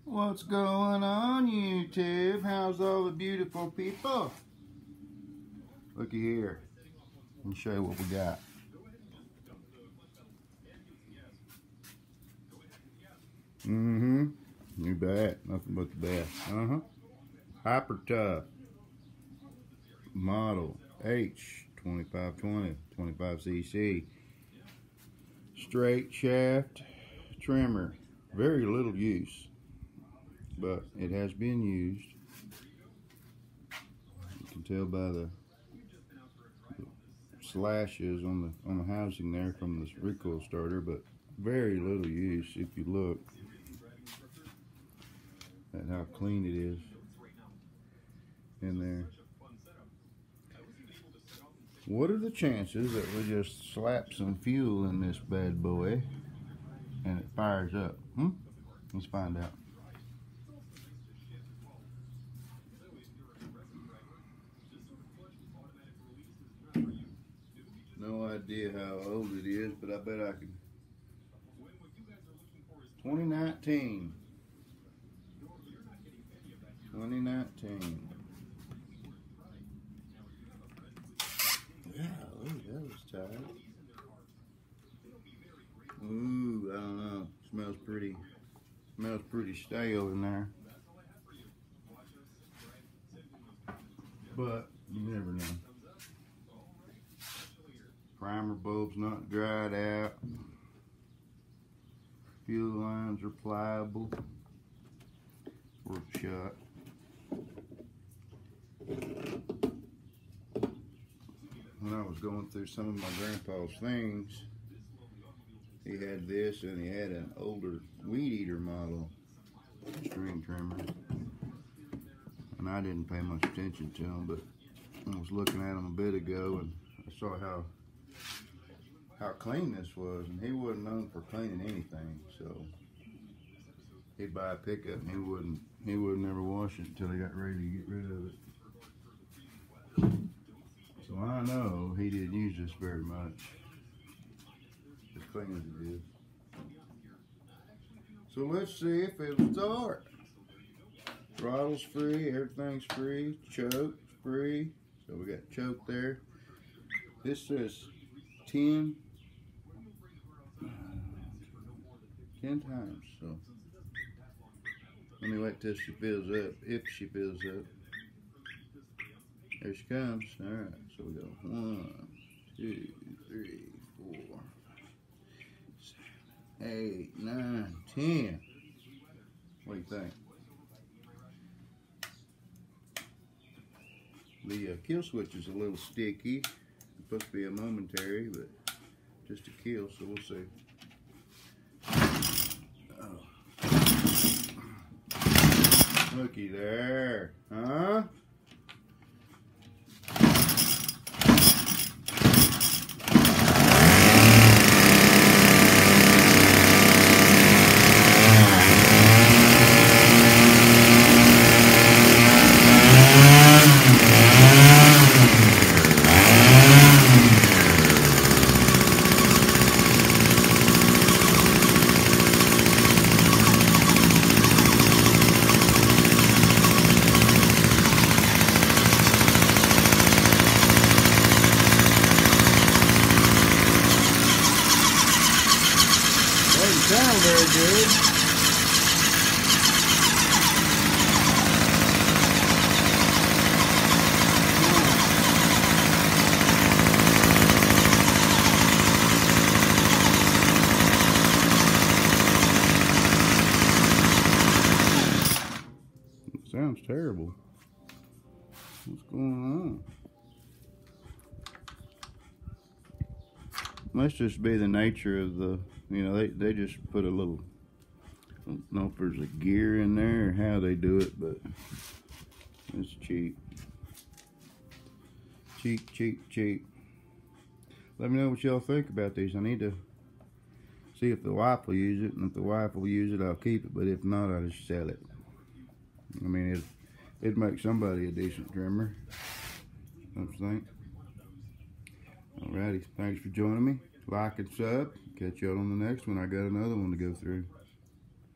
What's going on, YouTube? How's all the beautiful people? Looky here. Let me show you what we got. You bet. Nothing but the best. Hyper Tough Model H2520 25cc straight shaft trimmer. Very little use, but it has been used. You can tell by the slashes on the housing there from this recoil starter, but very little use if you look at how clean it is in there. What are the chances that we just slap some fuel in this bad boy and it fires up? Let's find out. No idea how old it is, but I bet I can. 2019. 2019. Yeah, that was tight. Ooh, I don't know. Smells pretty stale in there. But you never know. Primer bulb's not dried out. Fuel lines are pliable. Worth a shot. When I was going through some of my grandpa's things, he had this and he had an older weed eater model string trimmer, and I didn't pay much attention to them, but I was looking at them a bit ago and I saw how clean this was, and he wasn't known for cleaning anything, so he'd buy a pickup and he wouldn't ever wash it until he got ready to get rid of it. So I know he didn't use this very much, as clean as it is. So let's see if it'll start. Throttle's free, everything's free, choke's free. So we got choke there. This says 10 times, so let me wait till she fills up, if she fills up. There she comes. Alright, so we go 1, 2, 3, 4, 7, 8, 9, 10. What do you think? The kill switch is a little sticky. It's supposed to be a momentary, but just a kill, so we'll see. Looky there, huh? Sound very good. It sounds terrible. What's going on? Must just be the nature of the, you know, they just put a little, I don't know if there's a gear in there or how they do it, but it's cheap. Cheap. Let me know what y'all think about these. I need to see if the wife will use it, and if the wife will use it, I'll keep it, but if not, I'll just sell it. I mean, it'd make somebody a decent trimmer, don't you think? Alrighty, thanks for joining me. Like and sub. Catch y'all on the next one. I got another one to go through.